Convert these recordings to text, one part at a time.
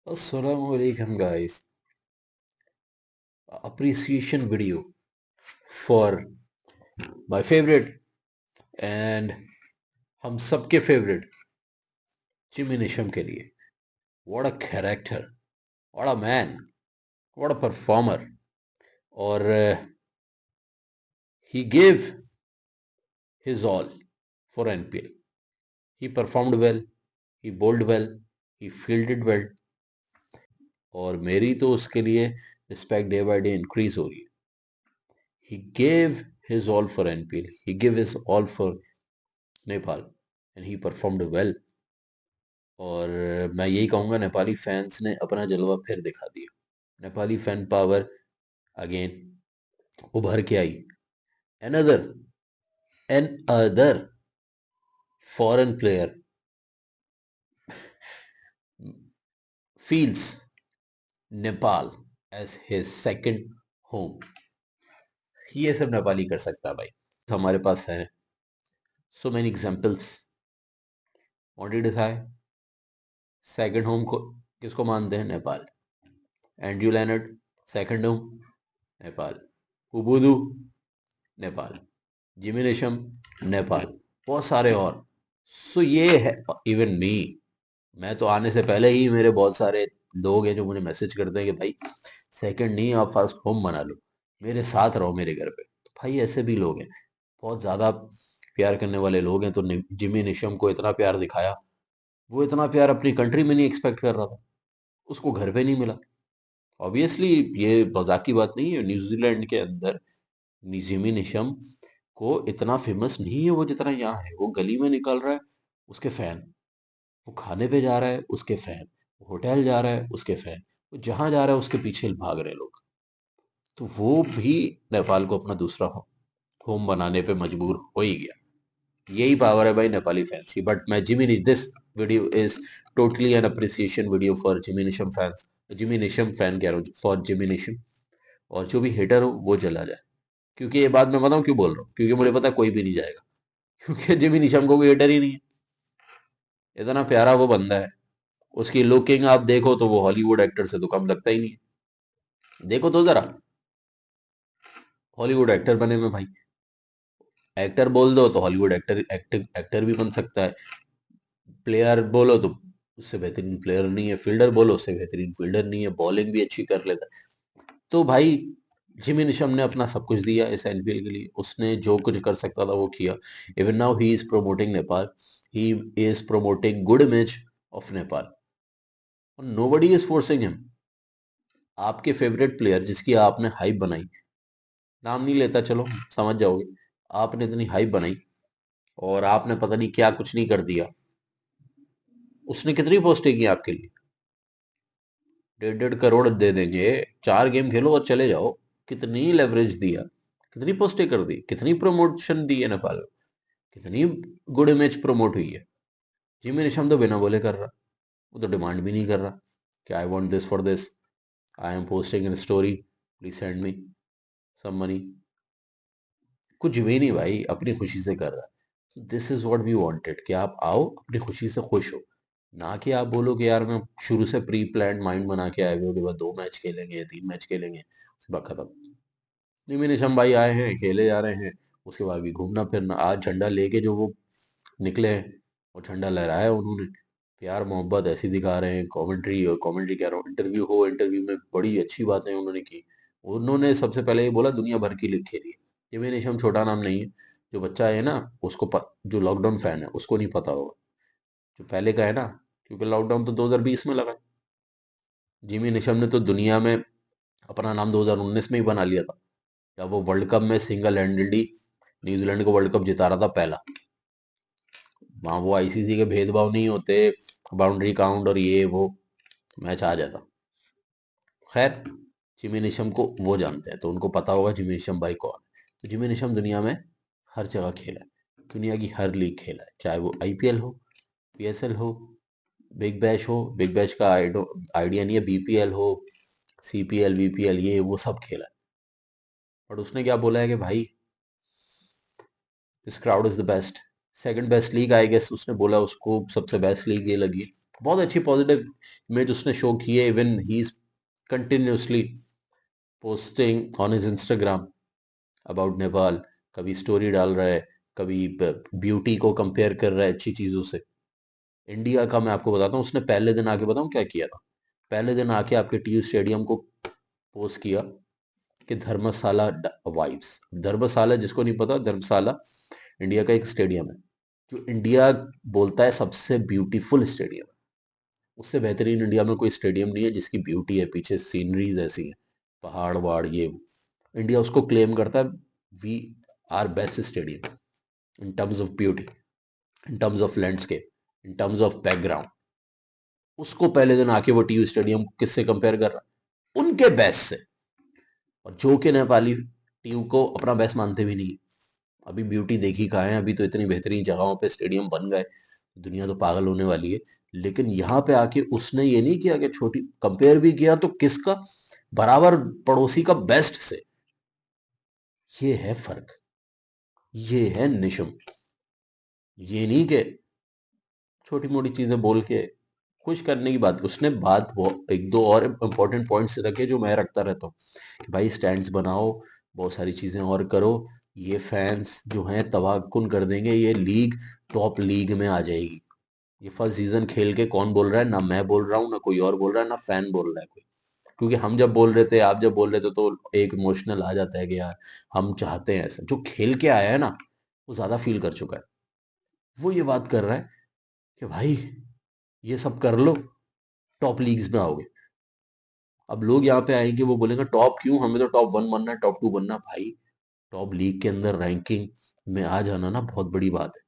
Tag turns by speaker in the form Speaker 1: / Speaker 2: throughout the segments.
Speaker 1: Assalamu alaikum guys. Appreciation video for my favorite and हम सबके favorite Jimmy Neesham के लिए. What a character, what a man, what a performer. और he gave his all for NPL. He performed well, he bowled well, he fielded well. और मेरी तो उसके लिए respect day by day increase हो रही है. He gave his all for NPL. He gave his all for Nepal and he performed well. और मैं यही कहूँगा नेपाली फैंस ने अपना जलवा फिर दिखा दिया. नेपाली फैन पावर अगेन उभर के आई. Another foreign player feels Nepal as his second home. ये सब नेपाली कर सकता है भाई. हमारे पास है so many examples. wanted to say second home को किसको मानते हैं? Nepal. Andrew Leonard second home Nepal. उबुदू नेपाल. Jimmy Neesham Nepal. बहुत सारे और. सो ये है. इवन मी, मैं तो आने से पहले ही मेरे बहुत सारे लोग हैं जो मुझे मैसेज करते हैं कि भाई सेकंड नहीं, आप फर्स्ट होम बना लो, मेरे साथ रहो मेरे घर पे. तो भाई ऐसे भी लोग हैं, बहुत ज़्यादा प्यार करने वाले लोग हैं. तो जिमी निशम को इतना प्यार दिखाया, वो इतना प्यार अपनी कंट्री में नहीं एक्सपेक्ट कर रहा था, उसको घर पे नहीं मिला. ऑब्वियसली ये मजाक की बात नहीं है. न्यूजीलैंड के अंदर जिमी निशम को इतना फेमस नहीं है वो जितना यहाँ है. वो गली में निकल रहा है, उसके फैन. वो खाने पे जा रहा है, उसके फैन. होटल जा रहा है, उसके फैन. वो जहां जा रहा है उसके पीछे भाग रहे लोग. तो वो भी नेपाल को अपना दूसरा होम बनाने पे मजबूर हो ही गया. यही पावर है भाई नेपाली फैंस की. बट मैं Jimmy this video is totally an appreciation video for Jimmy Neesham fans. Jimmy Neesham fan कह रहा हूँ, फॉर जिमी निशम. और जो भी हेटर हो वो चला जाए. क्योंकि ये बात मैं बताऊं क्यों बोल रहा हूँ, क्योंकि मुझे पता है कोई भी नहीं जाएगा. क्योंकि जिमी निशम को कोई हेटर ही नहीं है. इतना प्यारा वो बंदा है. उसकी लुकिंग आप देखो तो वो हॉलीवुड एक्टर से तो कम लगता ही नहीं है. देखो तो जरा, हॉलीवुड एक्टर बने में भाई. एक्टर बोल दो तो हॉलीवुड एक्टर भी बन सकता है. प्लेयर बोलो तो उससे बेहतरीन प्लेयर नहीं है. फील्डर बोलो उससे बेहतरीन फील्डर नहीं है. बॉलिंग भी अच्छी कर लेता है. तो भाई जिमी निशम ने अपना सब कुछ दिया इस एनपीएल के लिए. उसने जो कुछ कर सकता था वो किया. Even now he is promoting Nepal. He is promoting good image of Nepal. Nobody is forcing him. आपके फेवरेट प्लेयर जिसकी आपने हाइप बनाई, नाम नहीं लेता चलो समझ जाओगे, आपने इतनी हाइप बनाई और आपने पता नहीं क्या कुछ नहीं कर दिया. उसने कितनी पोस्टें की आपके लिए? 1.5 करोड़ दे देंगे, 4 गेम खेलो और चले जाओ. कितनी लेवरेज दिया, कितनी पोस्टें कर दी, कितनी प्रमोशन दी है नेपाल में, कितनी गुड इमेज प्रमोट हुई है. जिमी निशम तो बिना बोले कर रहा. वो तो डिमांड भी नहीं कर रहा कि I want this for this, I am posting in story, please send me some money. कुछ भी नहीं भाई, अपनी खुशी से कर रहा है. This is what we wanted कि आप आओ अपनी खुशी से खुश हो. ना कि आप बोलो कि यार मैं शुरू से प्री प्लान माइंड बना के आए हुए हो कि बस 2 मैच खेलेंगे 3 मैच खेलेंगे उसके बाद खत्म. निमी निशम भाई आए हैं, खेले जा रहे हैं, उसके बाद भी घूमना फिरना. आज झंडा लेके जो वो निकले हैं और झंडा लहराया उन्होंने, प्यार मोहब्बत ऐसी दिखा रहे हैं. कमेंट्री कह रहा हूँ, इंटरव्यू में बड़ी अच्छी बातें उन्होंने की. उन्होंने सबसे पहले ये बोला दुनिया भर की लीग खेली है. जिमी निशम छोटा नाम नहीं है. जो बच्चा है ना उसको जो लॉकडाउन फैन है उसको नहीं पता होगा. जो पहले का है ना, क्योंकि लॉकडाउन तो 2020 में लगा. जिमी निशम ने तो दुनिया में अपना नाम 2019 में ही बना लिया था, जब वो वर्ल्ड कप में सिंगल हैंडेडली न्यूजीलैंड को वर्ल्ड कप जिता रहा था पहला. वहां वो आईसीसी के भेदभाव नहीं होते, बाउंड्री काउंट और ये वो, मैच आ जाता. खैर, जिमी निशम को वो जानते हैं तो उनको पता होगा जिमी निशम भाई कौन है. तो जिमी निशम दुनिया में हर जगह खेला है. दुनिया की हर लीग खेला है, चाहे वो आईपीएल हो, पीएसएल हो, बिग बैश हो. बिग बैश का आइडिया नहीं है. बीपीएल हो, सीपीएल, वीपीएल, ये वो सब खेला है. बट उसने क्या बोला है कि भाई this crowd is the best, second best league I guess उसने बोला. उसको सबसे बेस्ट लीग ये लगी बहुत अच्छी पॉजिटिव इमेज उसने शो की है। Even he is continuously posting on his Instagram about Nepal. कभी स्टोरी डाल रहा है, कभी ब्यूटी को कंपेयर कर रहा है अच्छी चीजों से। इंडिया का मैं आपको बताता हूँ, उसने पहले दिन आके बताऊँ क्या किया था। पहले दिन आके आपके टीयू स्टेडियम को पोस्ट किया कि धर्मशाला वाइब्स। धर्मशाला, जिसको नहीं पता, धर्मशाला इंडिया का एक स्टेडियम है जो इंडिया बोलता है सबसे ब्यूटीफुल स्टेडियम है। उससे बेहतरीन इंडिया में कोई स्टेडियम नहीं है जिसकी ब्यूटी है, पीछे सीनरीज ऐसी है, पहाड़ वहाड़ ये वो। इंडिया उसको क्लेम करता है, we are best stadium in terms of beauty, in terms of landscape, in terms of background. उसको पहले दिन आके वो टीयू स्टेडियम किससे कंपेयर कर रहा है? उनके बेस्ट से। और जो कि नेपाली टीम को अपना बेस्ट मानते भी नहीं। अभी ब्यूटी देखी कहाँ है, अभी तो इतनी बेहतरीन जगहों पे स्टेडियम बन गए, दुनिया तो पागल होने वाली है। लेकिन यहाँ पे आके उसने ये नहीं किया कि छोटी कंपेयर भी किया तो किसका, बराबर पड़ोसी का बेस्ट से। ये है फर्क, ये है निशम। ये नहीं कि छोटी मोटी चीजें बोल के खुश करने की बात। उसने बात वो एक दो और इंपॉर्टेंट पॉइंट्स रखे जो मैं रखता रहता हूँ कि भाई स्टैंड्स बनाओ, बहुत सारी चीजें और करो। ये फैंस जो हैं तबाहकुन कर देंगे, ये लीग टॉप लीग में आ जाएगी। ये फर्स्ट सीजन खेल के कौन बोल रहा है? ना मैं बोल रहा हूँ, ना कोई और बोल रहा है, ना फैन बोल रहा है कोई। क्योंकि हम जब बोल रहे थे, आप जब बोल रहे थे, तो एक इमोशनल आ जाता है कि यार हम चाहते हैं ऐसा। जो खेल के आया है ना, वो ज्यादा फील कर चुका है। वो ये बात कर रहा है कि भाई ये सब कर लो, टॉप लीग्स में आओगे। अब लोग यहाँ पे आएंगे, वो बोलेंगे टॉप क्यों, हमें तो टॉप वन बनना है, टॉप टू बनना। भाई टॉप लीग के अंदर रैंकिंग में आ जाना ना बहुत बड़ी बात है।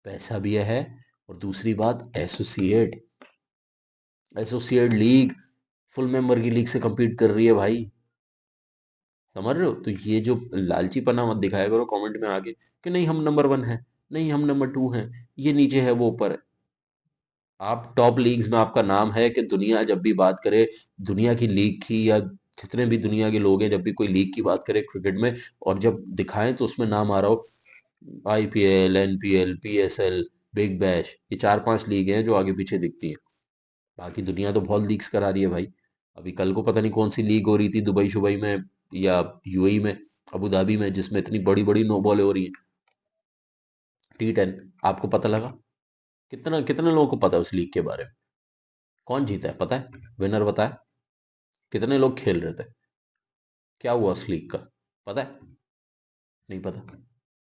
Speaker 1: पैसा भी है। और दूसरी बात, associate associate league full member की लीग से compete कर रही है भाई। समझ रहे हो? तो ये जो लालची पना मत दिखाया करो कमेंट में आके कि नहीं हम नंबर वन है, नहीं हम नंबर टू हैं, ये नीचे है वो ऊपर है। आप टॉप लीग्स में आपका नाम है कि दुनिया जब भी बात करे, दुनिया की लीग की, या जितने भी दुनिया के लोग हैं, जब भी कोई लीग की बात करे क्रिकेट में, और जब दिखाएं तो उसमें नाम आ रहा हो IPL, NPL, PSL, big bash. ये चार पांच लीग हैं जो आगे पीछे दिखती हैं। बाकी दुनिया तो बहुत लीग्स करा रही है भाई। अभी कल को पता नहीं कौन सी लीग हो रही थी, दुबई शुबई में या यूएई में, अबू धाबी में, जिसमें इतनी बड़ी बड़ी नो बॉल हो रही है। T10, आपको पता लगा? कितना कितने लोगों को पता है उस लीग के बारे में? कौन जीता है पता है? विनर बताया? कितने लोग खेल रहे थे? क्या हुआ उस लीग का? पता है? नहीं पता।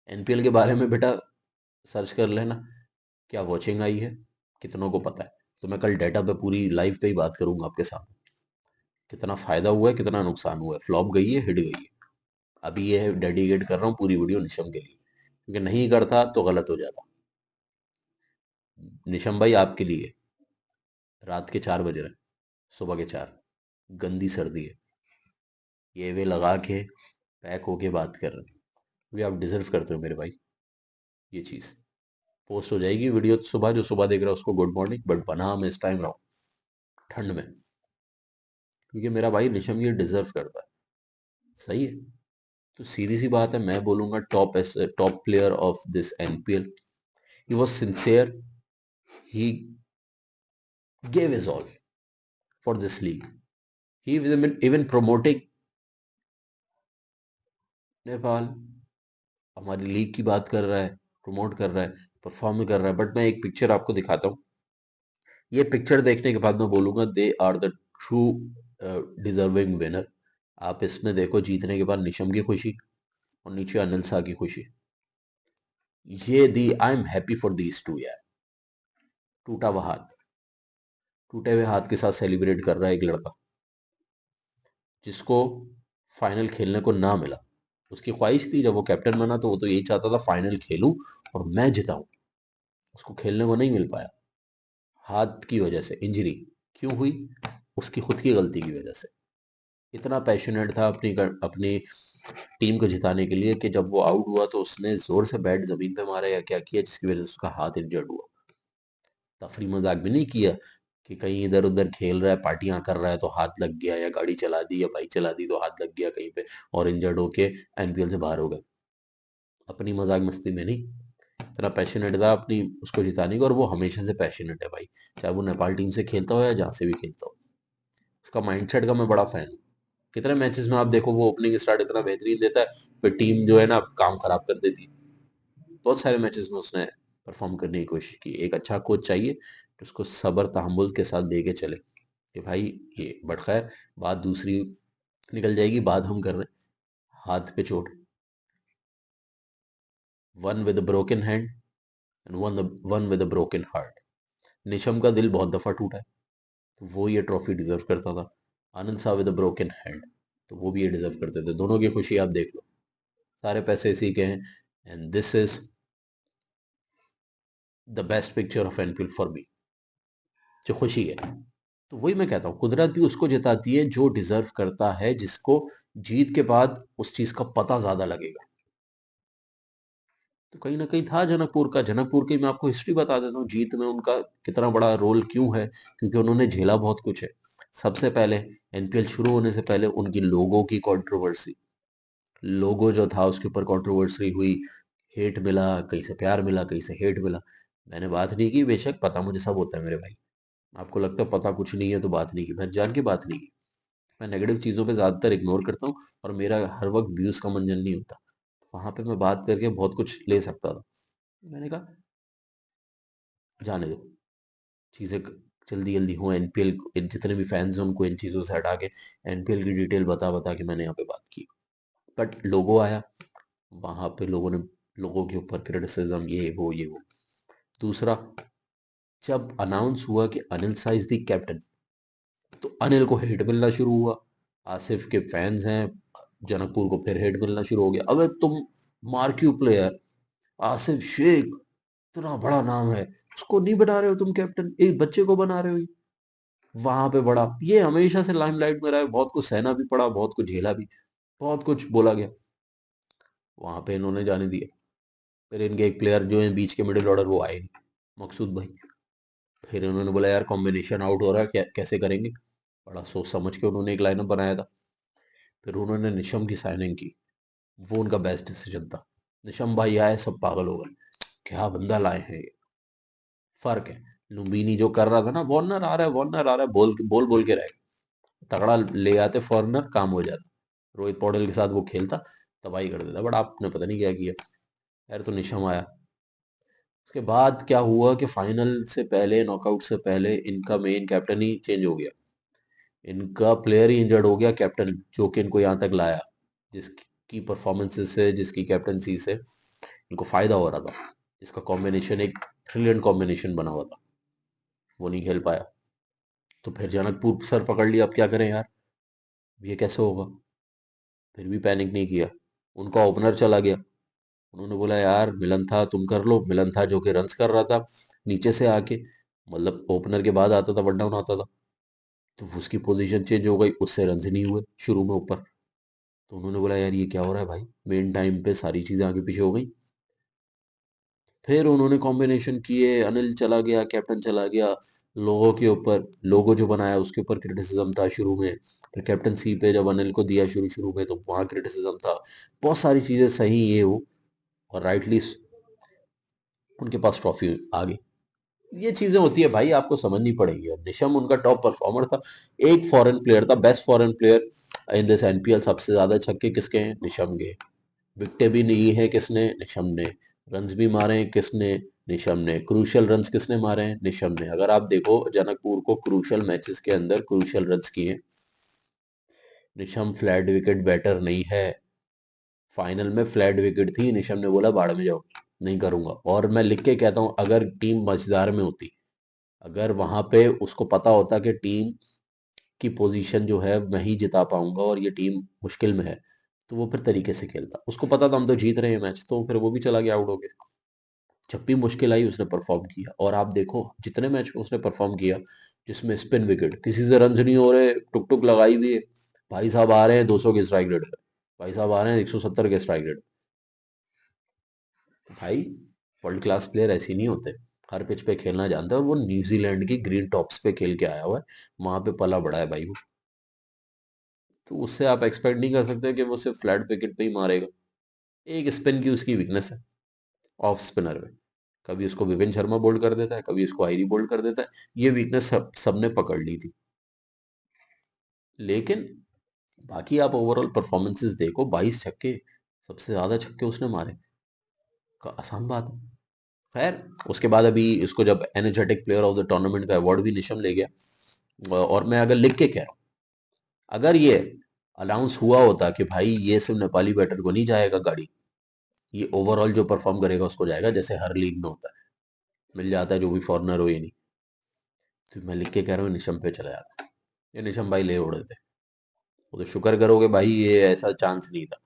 Speaker 1: एनपीएल के बारे में बेटा सर्च कर लेना, क्या वॉचिंग आई है, कितनों को पता है। तो मैं कल डाटा पे पूरी लाइव पे ही बात करूंगा आपके सामने, कितना फायदा हुआ है, कितना नुकसान हुआ है, फ्लॉप गई है, हिट गई है। अभी ये डेडिकेट कर रहा हूँ पूरी वीडियो निशम के लिए, क्योंकि नहीं करता तो गलत हो जाता। निशम भाई आपके लिए, रात के 4 बज रहे हैं, सुबह के 4, गंदी सर्दी है, ये वे लगा के पैक होके बात कर रहे हैं, क्योंकि आप डिजर्व करते हो मेरे भाई। ये चीज़ पोस्ट हो जाएगी वीडियो सुबह, जो सुबह देख रहा है उसको गुड मॉर्निंग, बट बना मैं इस टाइम रहा हूँ ठंड में, क्योंकि मेरा भाई निशम ये डिजर्व करता है। सही है। तो सीधी सी बात है, मैं बोलूंगा top player of this NPL. He was sincere, he gave his all for this league. He was even promoting Nepal, हमारी लीग की बात कर रहा है, प्रमोट कर रहा है, परफॉर्म कर रहा है। बट मैं एक पिक्चर आपको दिखाता हूँ, ये पिक्चर देखने के बाद मैं बोलूंगा they are the true deserving winner. आप इसमें देखो, जीतने के बाद निशम की खुशी और नीचे अनिल शाह की खुशी। ये दी I am happy for these two यार। टूटा हुआ हाथ, टूटे हुए हाथ के साथ सेलिब्रेट कर रहा है एक लड़का जिसको फाइनल खेलने को ना मिला। उसकी ख्वाहिश थी जब वो कैप्टन बना, तो वो तो यही चाहता था फाइनल खेलूं और मैं जिताऊं। उसको खेलने को नहीं मिल पाया, हाथ की वजह से इंजरी। क्यों हुई? उसकी खुद की गलती की वजह से। इतना पैशनेट था अपनी टीम को जिताने के लिए कि जब वो आउट हुआ तो उसने जोर से बैट जमीन पे मारा या क्या किया, जिसकी वजह से उसका हाथ इंजर्ड हुआ। तफरी मजाक भी नहीं किया कि कहीं इधर उधर खेल रहा है, पार्टियां कर रहा है तो हाथ लग गया, या गाड़ी चला दी या बाइक चला दी तो हाथ लग गया कहीं पे और इंजर्ड होके एनपीएल से बाहर हो गए। अपनी मजाक मस्ती में नहीं, इतना पैशनेट था अपनी उसको जिताने का, और वो हमेशा से पैशनेट है भाई, चाहे वो नेपाल टीम से खेलता हो या जहाँ से भी खेलता हो। उसका माइंडसेट का मैं बड़ा फैन हूँ। कितने मैचेस में आप देखो वो ओपनिंग स्टार्ट इतना बेहतरीन देता है, फिर टीम जो है ना काम खराब कर देती है। बहुत सारे मैचेस में उसने परफॉर्म करने की कोशिश की। एक अच्छा कोच चाहिए तो उसको सब्र तहम्मुल के साथ लेके चले कि भाई ये, बट खैर बात दूसरी निकल जाएगी, बात हम कर रहे हैं हाथ पे चोट। One with broken hand and one with broken heart. Neesham का दिल बहुत दफा टूटा है, तो वो ये ट्रॉफी डिजर्व करता था। आनंद साहब विद ब्रोकन हैंड, तो वो भी ये डिजर्व करते थे। दोनों की खुशी आप देख लो, सारे पैसे इसी के हैं। And this is the best picture of Enfield for me, जो खुशी है। तो वही मैं कहता हूँ, कुदरत भी उसको जिताती है जो डिजर्व करता है, जिसको जीत के बाद उस चीज का पता ज्यादा लगेगा। तो कहीं ना कहीं था जनकपुर का। जनकपुर की मैं आपको हिस्ट्री बता देता हूँ, जीत में उनका कितना बड़ा रोल क्यों है, क्योंकि उन्होंने झेला बहुत कुछ है। सबसे पहले एनपीएल शुरू होने से पहले उनकी लोगों की कंट्रोवर्सी, लोगो जो था उसके ऊपर कंट्रोवर्सी हुई, हेट मिला, कहीं से प्यार मिला, कहीं से हेट मिला। मैंने बात नहीं की, बेशक पता मुझे सब होता है मेरे भाई। आपको लगता है पता कुछ नहीं है तो बात नहीं की, मैंने जान के बात नहीं की। मैं नेगेटिव चीज़ों पे ज़्यादातर इग्नोर करता हूँ, और मेरा हर वक्त व्यूज़ का मंजन नहीं होता। वहां पे मैं बात करके बहुत कुछ ले सकता था। मैंने कहा जाने दो, चीज़ें जल्दी जल्दी हो। एनपीएल जितने भी फैंस हैं उनको इन चीज़ों से हटा के एनपीएल की डिटेल बता बता के मैंने यहाँ पे बात की। बट लोगो आया, वहां पे लोगों ने, लोगों के ऊपर क्रिटिसिज्म, ये वो। दूसरा, जब अनाउंस हुआ कि अनिल सा इज द कैप्टन, तो अनिल को हेट मिलना शुरू हुआ। आसिफ के फैंस हैं, जनकपुर को फिर हेट मिलना शुरू हो गया। अबे तुम मार्क्यू प्लेयर आसिफ शेख, इतना बड़ा नाम है, उसको नहीं बना रहे हो तुम कैप्टन, एक बच्चे को बना रहे हो। वहां पे बड़ा ये हमेशा से लाइमलाइट में रहा है, बहुत कुछ सहना भी पड़ा, बहुत कुछ झेला भी, बहुत कुछ बोला गया। वहां पे इन्होंने जाने दिया। फिर इनके एक प्लेयर जो है बीच के मिडिल ऑर्डर, वो आए नहीं, मकसूद भाई। फिर उन्होंने बोला यार कॉम्बिनेशन आउट हो रहा है, कैसे करेंगे। बड़ा सोच समझ के उन्होंने एक लाइनअप बनाया था। फिर उन्होंने निशम की साइनिंग की, वो उनका बेस्ट डिसीजन था। निशम भाई आए, सब पागल हो गए, क्या बंदा लाए हैं ये। फर्क है, लुम्बिनी जो कर रहा था ना, वार्नर आ रहा है, वार्नर आ रहा है, बोल बोल बोल के रह गए। तगड़ा ले आते फॉरनर, काम हो जाता। रोहित पौडेल के साथ वो खेलता, तबाही कर देता, बट आपने पता नहीं क्या किया। यार तो निशम आया। उसके बाद क्या हुआ कि फाइनल से पहले, नॉकआउट से पहले इनका मेन कैप्टन ही चेंज हो गया। इनका प्लेयर ही इंजर्ड हो गया, कैप्टन जो कि इनको यहाँ तक लाया, जिसकी परफॉर्मेंसेस से, जिसकी कैप्टनसी से इनको फायदा हो रहा था। इसका कॉम्बिनेशन एक ब्रिलियंट कॉम्बिनेशन बना हुआ था, वो नहीं खेल पाया। तो फिर जनकपुर सर पकड़ लिया, अब क्या करें यार, ये कैसे होगा। फिर भी पैनिक नहीं किया, उनका ओपनर चला गया। उन्होंने बोला यार मिलन था तुम कर लो। मिलन था जो कि रन्स कर रहा था नीचे से आके, मतलब ओपनर के बाद आता था, वन डाउन आता था, तो उसकी पोजीशन चेंज हो गई, उससे रन्स नहीं हुए शुरू में ऊपर। तो उन्होंने बोला यार ये क्या हो रहा है भाई, मेन टाइम पे सारी चीजें आगे पीछे हो गई। फिर उन्होंने कॉम्बिनेशन किए, अनिल चला गया, कैप्टन चला गया। लोगों के ऊपर, लोगो जो बनाया उसके ऊपर क्रिटिसिज्म था शुरू में। फिर कैप्टनसी पे जब अनिल को दिया शुरू शुरू में, तो वहां क्रिटिसिज्म था। बहुत सारी चीजें सही ये वो, और राइटली उनके पास ट्रॉफी आ गई। ये चीजें होती है भाई, आपको समझनी पड़ेगी। अब निशम उनका टॉप परफॉर्मर था, एक फॉरेन प्लेयर था, best foreign player in this NPL. सबसे ज्यादा छक्के किसके हैं, निशम के। विकेटें भी नहीं है किसने, निशम ने। रन्स भी मारे हैं किसने, निशम ने। क्रूशियल रन्स किसने मारे हैं, निशम ने। अगर आप देखो जनकपुर को क्रूशियल मैचेस के अंदर क्रूशियल रन्स किए, निशम फ्लैट विकेट बैटर नहीं है। फाइनल में फ्लैट विकेट थी, निशम ने बोला बाढ़ में जाओ, नहीं करूंगा। और मैं लिख के कहता हूं, अगर टीम मझदार में होती, अगर वहां पे उसको पता होता कि टीम की पोजीशन जो है मैं ही जिता पाऊंगा और ये टीम मुश्किल में है, तो वो फिर तरीके से खेलता। उसको पता था हम तो जीत रहे हैं मैच, तो फिर वो भी चला गया आउट हो गया। जब भी मुश्किल आई उसने परफॉर्म किया, और आप देखो जितने मैच में उसने परफॉर्म किया जिसमें स्पिन विकेट, किसी से रन नहीं हो रहे, टुक टुक लगाई हुई है, भाई साहब आ रहे हैं 200 के स्ट्राइक रेट पे, भाई साहब आ रहे हैं 170 के स्ट्राइक रेट। तो भाई वर्ल्ड क्लास प्लेयर ऐसे नहीं होते, हर पिच पे खेलना जानता है। और वो न्यूजीलैंड की ग्रीन टॉप्स पे खेल के आया हुआ है, वहां पे पला बड़ा है भाई वो। तो उससे आप एक्सपेक्ट नहीं कर सकते कि वो सिर्फ फ्लैट विकेट पे ही मारेगा। एक स्पिन की उसकी वीकनेस है, ऑफ स्पिनर में। कभी उसको विपिन शर्मा बोल्ड कर देता है, कभी उसको आयरी बोल्ड कर देता है। ये वीकनेस सबने पकड़ ली थी। लेकिन बाकी आप ओवरऑल परफॉर्मेंसेस देखो, 22 छक्के, सबसे ज्यादा छक्के उसने मारे, का आसान बात है। खैर, उसके बाद अभी उसको जब energetic player of the tournament का अवार्ड भी निशम ले गया। और मैं अगर लिख के कह रहा हूँ, अगर ये अनाउंस हुआ होता कि भाई ये सिर्फ नेपाली बैटर को नहीं जाएगा गाड़ी, ये ओवरऑल जो परफॉर्म करेगा उसको जाएगा, जैसे हर लीग में होता है, मिल जाता है जो भी फॉरनर हो, ये नहीं। तो मैं लिख के कह रहा हूँ निशम पे चला जाता, ये निशम भाई ले उड़े थे। वो तो शुक्र करोगे भाई, ये ऐसा चांस नहीं था,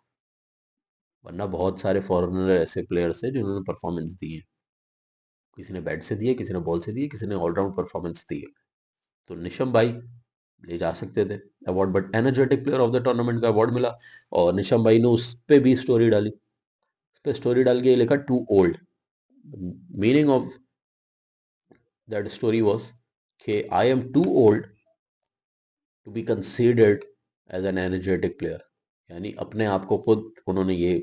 Speaker 1: वरना बहुत सारे फॉरेनर ऐसे प्लेयर्स थे जिन्होंने परफॉर्मेंस दी है। किसी ने बैट से दिए, किसी ने बॉल से दिए, किसी ने ऑलराउंड परफॉर्मेंस दी है। तो निशम भाई ले जा सकते थे award, but energetic player of the tournament का अवार्ड मिला। और निशम भाई ने उस पे भी स्टोरी डाली, उस पे स्टोरी डाल के ये लिखा too old. Meaning of that story was कि I am too old to be considered as an energetic player. यानी अपने आप को खुद उन्होंने ये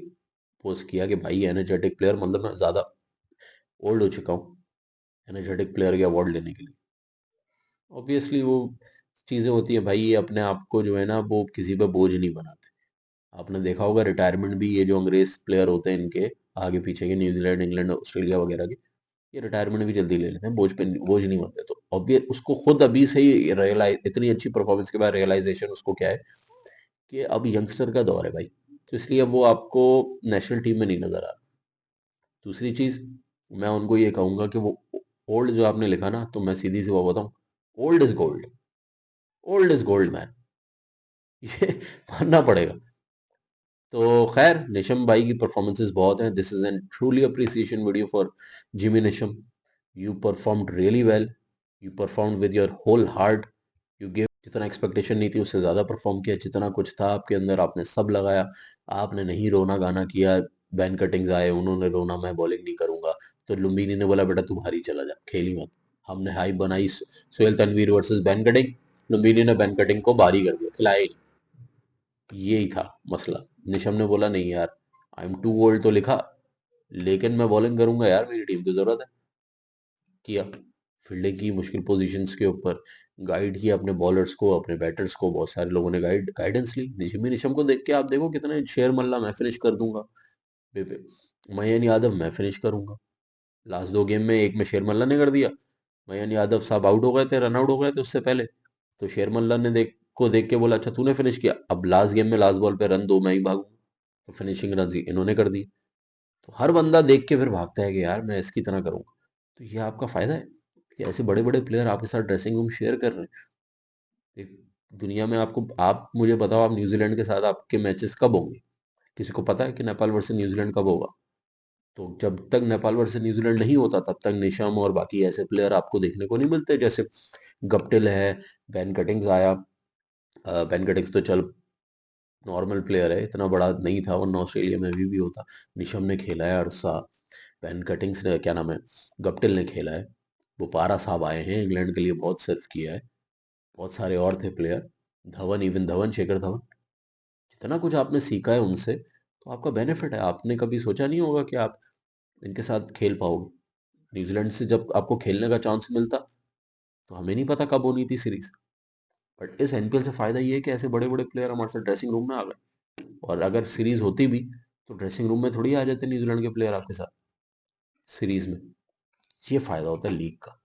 Speaker 1: पोस्ट किया कि भाई एनर्जेटिक प्लेयर मतलब मैं ज़्यादा ओल्ड हो चुका हूँ एनर्जेटिक प्लेयर के अवार्ड लेने के लिए। ऑब्वियसली वो चीज़ें होती हैं भाई, ये अपने आप को जो है ना वो किसी पे बोझ नहीं बनाते। आपने देखा होगा रिटायरमेंट भी, ये जो अंग्रेज प्लेयर होते हैं इनके आगे पीछे के, न्यूजीलैंड, इंग्लैंड, ऑस्ट्रेलिया वगैरह के, ये रिटायरमेंट भी जल्दी ले लेते हैं, बोझ नहीं बनते। तो ऑब्वियस उसको खुद अभी से ही रियलाइज, इतनी अच्छी परफॉर्मेंस के बाद रियलाइजेशन उसको क्या है कि अब यंगस्टर का दौर है भाई, तो इसलिए अब वो आपको नेशनल टीम में नहीं नजर आ रहा। दूसरी चीज, मैं उनको ये कहूंगा कि वो ओल्ड जो आपने लिखा ना, तो मैं सीधी सी वो बताऊं, old is gold, old is gold man, ये मानना पड़ेगा। तो खैर, निशम भाई की परफॉर्मेंसेस बहुत हैं। This is an truly appreciation video for Jimmy Neesham. You performed really well, you performed with your whole heart, you give, जितना एक्सपेक्टेशन नहीं थी उससे ज़्यादा परफॉर्म किया, जितना कुछ था आपके अंदर आपने सब लगाया। आपने नहीं रोना गाना किया, बैन कटिंग्स आए, उन्होंने रोना मैं बॉलिंग नहीं करूंगा, तो लुम्बिनी ने बोला बेटा तू बाहर ही चला जा, खेल ही मत। हमने हाइप बनाई Sohail Tanvir versus Ben Cutting, Lumbini ने बैन कटिंग को बाहर ही कर दिया, खिलाया ही नहीं। यही था मसला। निशम ने बोला नहीं यार, आई एम टू ओल्ड तो लिखा, लेकिन मैं बॉलिंग करूंगा यार, मेरी टीम की जरूरत है। किया, फील्डिंग की मुश्किल पोजीशंस के ऊपर, गाइड किया अपने बॉलर्स को, अपने बैटर्स को, बहुत सारे लोगों ने गाइडेंस ली। निशमी निशम को देख के आप देखो कितने शेर मल्ला मैं फिनिश कर दूंगा, बेबे मयन यादव मैं फिनिश करूंगा। लास्ट 2 गेम में, एक में शेर मल्ला ने कर दिया, मयन यादव साहब आउट हो गए थे, रन आउट हो गए थे उससे पहले, तो शेर मल्ला ने देख के बोला अच्छा तूने फिनिश किया, अब लास्ट गेम में लास्ट बॉल पे रन 2 मैं ही भागूंगा, तो फिनिशिंग रन इन्होंने कर दी। तो हर बंदा देख के फिर भागता है कि यार मैं इसकी तरह करूंगा। तो ये आपका फायदा है कि ऐसे बड़े बड़े प्लेयर आपके साथ ड्रेसिंग रूम शेयर कर रहे हैं। एक दुनिया में आपको, आप मुझे बताओ, आप न्यूजीलैंड के साथ आपके मैचेस कब होंगे? किसी को पता है कि नेपाल वर्सेस न्यूजीलैंड कब होगा? तो जब तक नेपाल वर्सेस न्यूजीलैंड नहीं होता तब तक निशम और बाकी ऐसे प्लेयर आपको देखने को नहीं मिलते। जैसे गप्टिल है, बैन कटिंग्स आया, बैन कटिंग्स तो चल नॉर्मल प्लेयर है, इतना बड़ा नहीं था, वरना ऑस्ट्रेलिया में भी होता। निशम ने खेला है अरसा, बैन कटिंग्स ने, क्या नाम है, गप्टिल ने खेला है, बुपारा साहब आए हैं इंग्लैंड के लिए, बहुत सर्व किया है, बहुत सारे और थे प्लेयर, धवन, इवन धवन, शेखर धवन, जितना कुछ आपने सीखा है उनसे, तो आपका बेनिफिट है। आपने कभी सोचा नहीं होगा कि आप इनके साथ खेल पाओगे। न्यूजीलैंड से जब आपको खेलने का चांस मिलता, तो हमें नहीं पता कब होनी थी सीरीज, बट इस एनपीएल से फायदा ये है कि ऐसे बड़े बड़े प्लेयर हमारे साथ ड्रेसिंग रूम में आ गए। और अगर सीरीज होती भी तो ड्रेसिंग रूम में थोड़ी आ जाते न्यूजीलैंड के प्लेयर आपके साथ सीरीज में। ये फायदा होता है लीग का।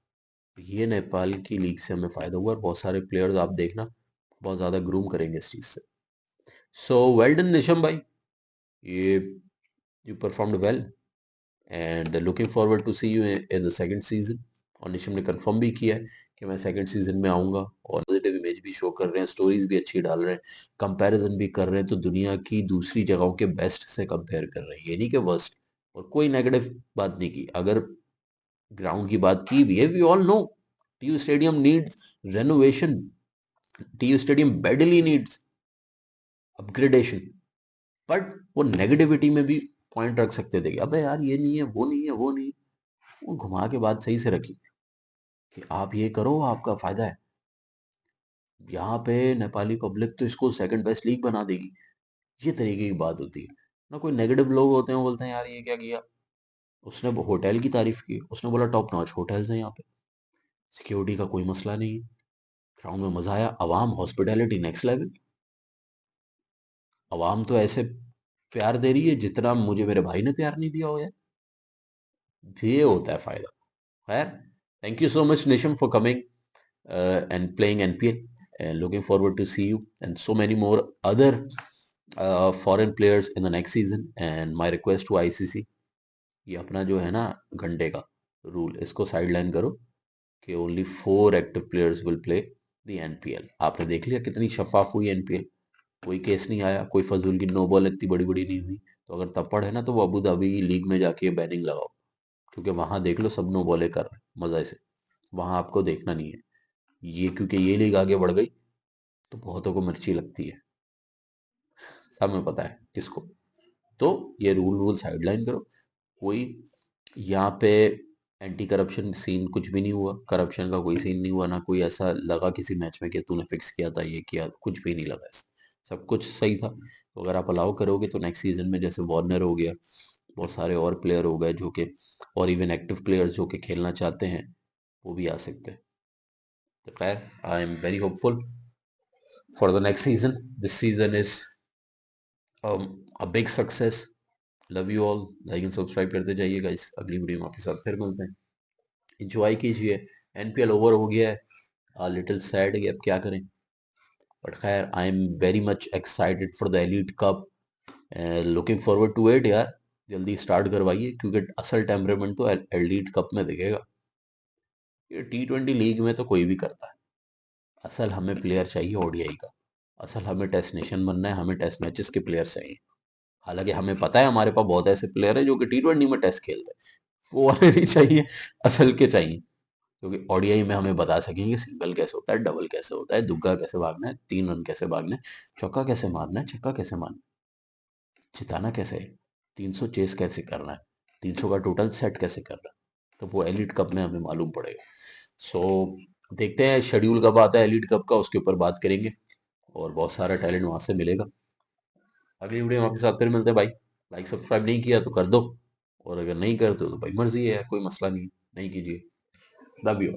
Speaker 1: ये नेपाल की लीग से हमें फायदा हुआ, और बहुत सारे प्लेयर्स आप देखना बहुत ज्यादा ग्रूम करेंगे इस चीज से। सो वेल डन निशम भाई, ये you performed well, and looking forward to see you in the second season. और निशम ने कंफर्म भी किया है कि मैं सेकंड सीजन में आऊंगा, और पॉजिटिव इमेज भी शो कर रहे हैं, स्टोरीज भी अच्छी डाल रहे हैं, कंपैरिजन भी कर रहे हैं, तो दुनिया की दूसरी जगहों के बेस्ट से कंपेयर कर रहे हैं, ये नहीं कि वर्स्ट। और कोई नेगेटिव बात नहीं की। अगर ग्राउंड की बात की भी है, we all know TU stadium needs renovation, TU stadium badly needs upgradation, but वो नेगेटिविटी में भी पॉइंट रख सकते थे कि अबे यार ये नहीं है, वो नहीं है, वो नहीं है। वो घुमा के बात सही से रखी कि आप ये करो, आपका फायदा है। यहाँ पे नेपाली पब्लिक तो इसको सेकंड बेस्ट लीग बना देगी, ये तरीके की बात होती है ना। कोई नेगेटिव लोग होते हैं, वो बोलते हैं यार ये क्या किया, उसने होटल की तारीफ की, उसने बोला टॉप नॉच होटल्स हैं यहाँ पे, सिक्योरिटी का कोई मसला नहीं है, ग्राउंड में मजा आया, अवाम हॉस्पिटैलिटी नेक्स्ट लेवल। अवाम तो ऐसे प्यार दे रही है जितना मुझे मेरे भाई ने प्यार नहीं दिया हो यार। ये होता है फायदा। खैर, thank you so much Neesham for coming and playing NPL, and looking forward to see you and so many more other foreign players in the next season. And my request to ICC, ये अपना जो है ना घंटे का rule, इसको sideline करो कि only 4 active players will play the NPL. आपने देख लिया कितनी शफाफ हुई एनपीएल, कोई केस नहीं आया, कोई फजूल की नो बॉल इतनी बड़ी बड़ी नहीं हुई। तो अगर तप्पड़ है ना तो वो अबू धाबी लीग में जाके बैनिंग लगाओ, क्योंकि वहां देख लो सब नो बॉले कर रहे हैं मजे से, वहां आपको देखना नहीं है। ये क्योंकि ये लीग आगे बढ़ गई तो बहुतों को मिर्ची लगती है, सब में पता है किसको। तो ये रूल साइडलाइन करो। कोई यहाँ पे एंटी करप्शन सीन कुछ भी नहीं हुआ, करप्शन का कोई सीन नहीं हुआ, ना कोई ऐसा लगा किसी मैच में कि तूने फिक्स किया था ये किया, कुछ भी नहीं लगा ऐसा, सब कुछ सही था। तो अगर आप अलाउ करोगे तो नेक्स्ट सीजन में जैसे वार्नर हो गया, बहुत सारे और प्लेयर हो गए जो कि, और इवन एक्टिव प्लेयर्स जो कि खेलना चाहते हैं वो भी आ सकते हैं। तो खैर, I am very hopeful for the next season. This season is a big success. Love you all, like and subscribe करते जाइए गाइस। अगली वीडियो में आपके साथ फिर मिलते हैं, एंजॉय कीजिए। एनपीएल ओवर हो गया है, लिटिल सैड है, अब क्या करें, बट खैर I am very much excited for the elite cup, looking forward to it यार। जल्दी स्टार्ट करवाइए क्योंकि असल टेम्परामेंट तो एलीट कप में दिखेगा। ये T20 लीग में तो कोई भी करता है, असल हमें प्लेयर चाहिए ओडीआई का, असल हमें टेस्ट नेशन बनना है, हमें टेस्ट मैचेस के प्लेयर चाहिए। हालांकि हमें पता है हमारे पास बहुत ऐसे प्लेयर हैं जो कि T20 में टेस्ट खेलते हैं, वो वाले नहीं चाहिए, असल के चाहिए। क्योंकि ओडीआई में हमें बता सकेंगे सिंगल कैसे होता है, डबल कैसे होता है, दुग्गा कैसे भागना है, 3 रन कैसे भागना है, चौका कैसे मारना है, छक्का कैसे मारना है, जिताना कैसे है, 300 चेस कैसे करना है, 300 का टोटल सेट कैसे करना है। तो वो एलिट कप में हमें मालूम पड़ेगा। सो देखते हैं शेड्यूल कब आता है एलिट कप का, उसके ऊपर बात करेंगे और बहुत सारा टैलेंट वहां से मिलेगा। अगली वीडियो में आपके साथ फिर मिलते हैं भाई। लाइक सब्सक्राइब नहीं किया तो कर दो, और अगर नहीं करते हो तो भाई मर्जी है यार, कोई मसला नहीं, नहीं कीजिए। Love you.